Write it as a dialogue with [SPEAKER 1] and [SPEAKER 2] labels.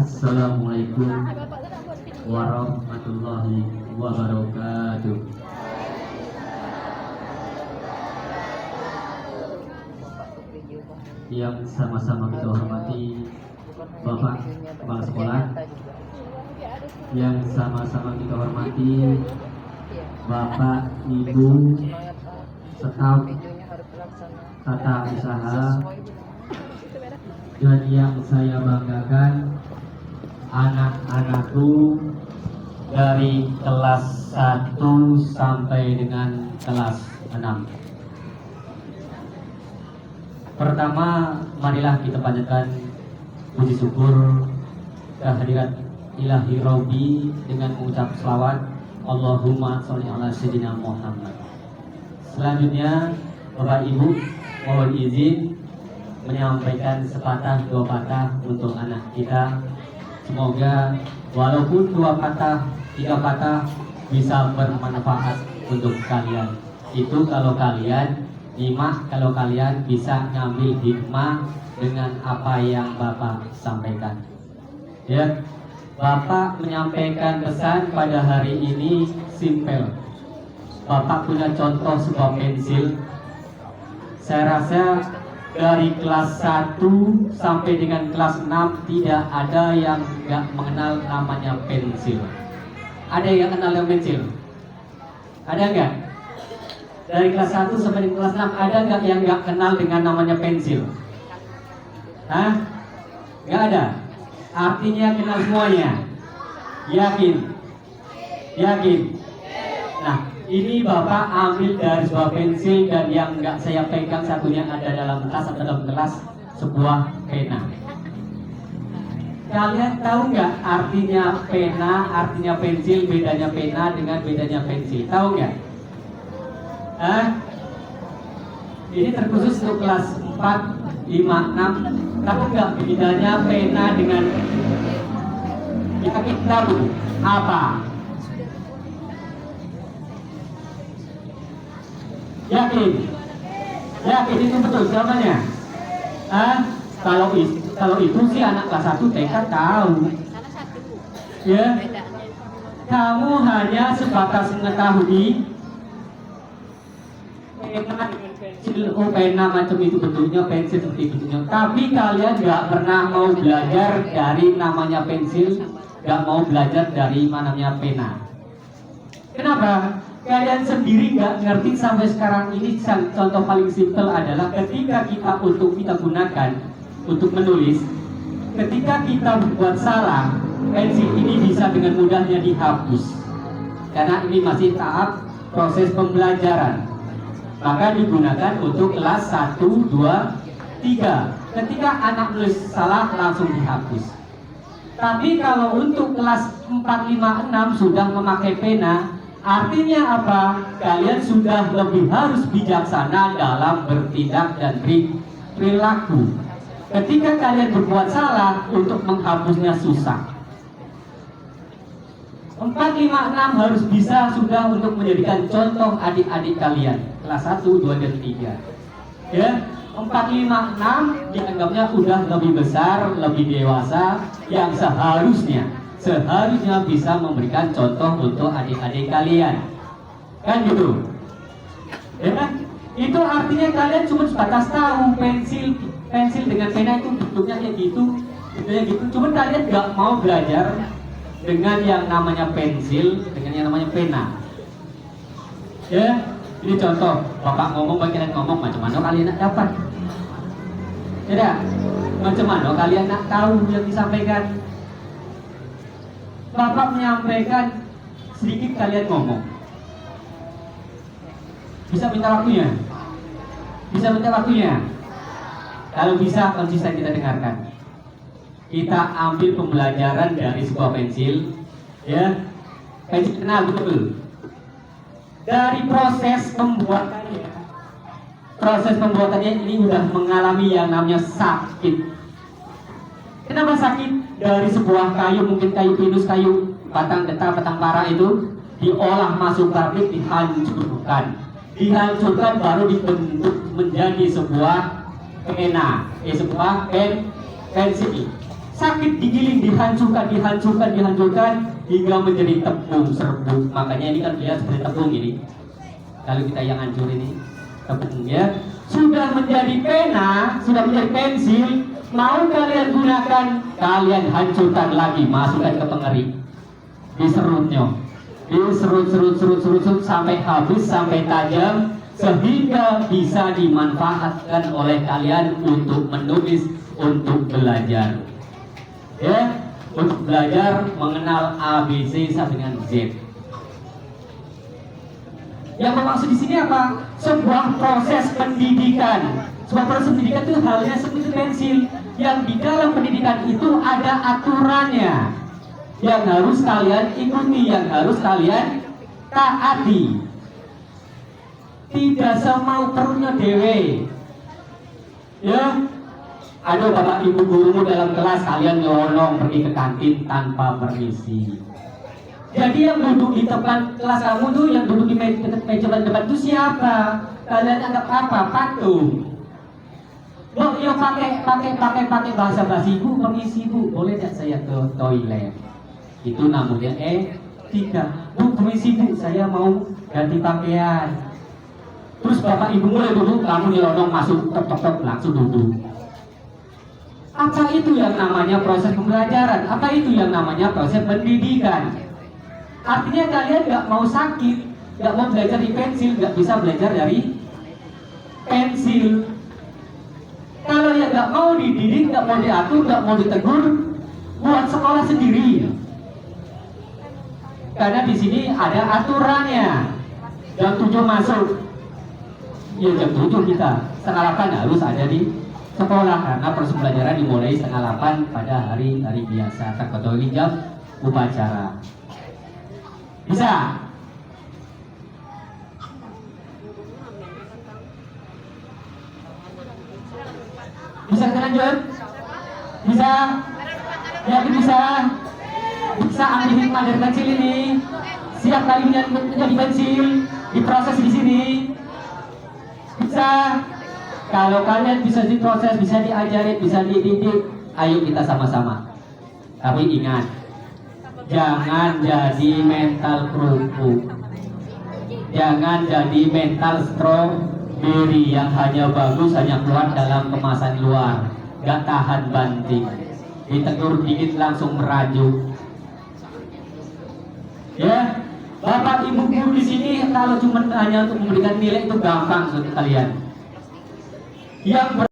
[SPEAKER 1] Assalamualaikum warahmatullahi wabarakatuh. Yang sama-sama kita hormati Bapak Kepala Sekolah, yang sama-sama kita hormati Bapak, Ibu, staf tata usaha, dan yang saya banggakan anak-anakku dari kelas 1 sampai dengan kelas 6. Pertama, marilah kita panjatkan puji syukur kehadirat Ilahi Rabbi dengan mengucap selawat Allahumma sholli ala sayyidina Muhammad. Selanjutnya, Bapak Ibu, mohon izin menyampaikan sepatah dua patah untuk anak kita. Semoga walaupun dua patah, tiga patah bisa bermanfaat untuk kalian. Itu kalau kalian nyimak, kalau kalian bisa ngambil hikmah dengan apa yang Bapak sampaikan. Ya, Bapak menyampaikan pesan pada hari ini simpel. Bapak punya contoh sebuah pensil. Saya rasa dari kelas 1 sampai dengan kelas 6 tidak ada yang nggak mengenal namanya pensil. Ada yang kenal yang pensil? Ada nggak? Dari kelas 1 sampai dengan kelas 6 ada nggak yang nggak kenal dengan namanya pensil? Hah? Nggak ada? Artinya kenal semuanya? Yakin? Yakin? Nah, ini Bapak ambil dari sebuah pensil, dan yang nggak saya pegang satunya ada dalam tas atau dalam kelas, sebuah pena. Kalian tahu nggak artinya pena, artinya pensil, bedanya pena dengan bedanya pensil? Tahu nggak? Ini terkhusus untuk kelas 4, 5, 6. Tahu nggak bedanya pena dengan kita tahu apa? Yakin? Yakin itu betul jawabannya? Kalau itu sih anak kelas 1 TK tahu. Ya. Kamu hanya sebatas mengetahui pena dengan pensil, pena macam itu bentuknya, pensil seperti bentuknya. Tapi kalian nggak pernah mau belajar dari namanya pensil, nggak mau belajar dari namanya pena. Kenapa? Kalian sendiri nggak ngerti sampai sekarang ini. Contoh paling simpel adalah ketika kita gunakan untuk menulis, ketika kita buat salah, pensil ini bisa dengan mudahnya dihapus karena ini masih tahap proses pembelajaran. Maka digunakan untuk kelas 1, 2, 3. Ketika anak nulis salah langsung dihapus. Tapi kalau untuk kelas 4, 5, 6 sudah memakai pena, artinya apa? Kalian sudah lebih harus bijaksana dalam bertindak dan perilaku. Ketika kalian berbuat salah, untuk menghapusnya susah. 4, 5, 6 harus bisa sudah untuk menjadikan contoh adik-adik kalian kelas 1, 2, dan 3. Ya, 4, 5, 6 dianggapnya sudah lebih besar, lebih dewasa, yang seharusnya bisa memberikan contoh untuk adik-adik kalian. Kan gitu? Ya kan? Itu artinya kalian cuma sebatas tahu pensil dengan pena itu bentuknya kayak gitu, Cuma kalian nggak mau belajar dengan yang namanya pensil, dengan yang namanya pena. Ya, ini contoh. Bapak ngomong, kalian ngomong, macam mana kalian nak dapat? Tidak? Macam mana kalian nak tahu yang disampaikan? Bapak menyampaikan sedikit, kalian ngomong. Bisa minta waktunya? Bisa minta waktunya? Kalau bisa, konsisten kita dengarkan. Kita ambil pembelajaran dari sebuah pensil, ya. Pensil kenal betul. Dari proses pembuatannya ini sudah mengalami yang namanya sakit. Kenapa sakit? Dari sebuah kayu, mungkin kayu pinus, kayu batang getah, batang para itu diolah masuk pabrik, dihancurkan baru dibentuk menjadi sebuah pena, sebuah pensil. Sakit digiling, dihancurkan hingga menjadi tepung serbuk. Makanya ini kan lihat seperti tepung ini. Kalau kita yang hancur ini tepung ya. Sudah menjadi pena, sudah menjadi pensil, mau kalian gunakan, kalian hancurkan lagi, masukkan ke pengering. Diserutnya. Diserut sampai habis, sampai tajam, sehingga bisa dimanfaatkan oleh kalian untuk menulis, untuk belajar. Ya, untuk belajar mengenal ABC sampai dengan Z. Yang bermaksud di sini apa? Sebuah proses pendidikan. Sebuah proses pendidikan itu halnya seperti pensil. Yang di dalam pendidikan itu ada aturannya. Yang harus kalian ikuti, yang harus kalian taati. Tidak semau perutnya dewe. Ya, ada bapak ibu gurumu dalam kelas, kalian nyolong pergi ke kantin tanpa permisi. Jadi yang duduk di depan kelas kamu tuh, yang duduk di meja depan itu siapa? Kalian anggap apa? Patung. Loh, ya pakai bahasa basi, Bu, permisi Bu, boleh tidak saya ke toilet? Itu namanya etika. Bu, permisi Bu, saya mau ganti pakaian. Terus bapak ibu mulai duduk, kamu nyelonong masuk, tok langsung duduk. Apa itu yang namanya proses pembelajaran? Apa itu yang namanya proses pendidikan? Artinya kalian nggak mau sakit, nggak mau belajar di pensil, nggak bisa belajar dari pensil. Kalau yang nggak mau dididik, nggak mau diatur, nggak mau ditegur, buat sekolah sendiri. Karena di sini ada aturannya. Jam 7 masuk, ya jam 7 kita. Setengah 8 harus ada di sekolah karena proses pembelajaran dimulai setengah 8 pada hari-hari biasa. Terkecuali jam upacara. Bisa? Bisa kita lanjut? Bisa? Yakin bisa? Bisa ambil hikmah dari pensil ini? Siap kali menjadi pensil? Diproses di sini? Bisa? Kalau kalian bisa diproses, bisa diajarin, bisa dididik, ayo kita sama-sama. Tapi ingat, jangan jadi mental kerupuk. Jangan jadi mental strawberry yang hanya bagus, hanya keluar dalam kemasan luar, gak tahan banting. Ditegur dikit langsung merajuk. Ya, bapak ibu guru di sini kalau cuma hanya untuk memberikan nilai itu gampang untuk kalian. Yang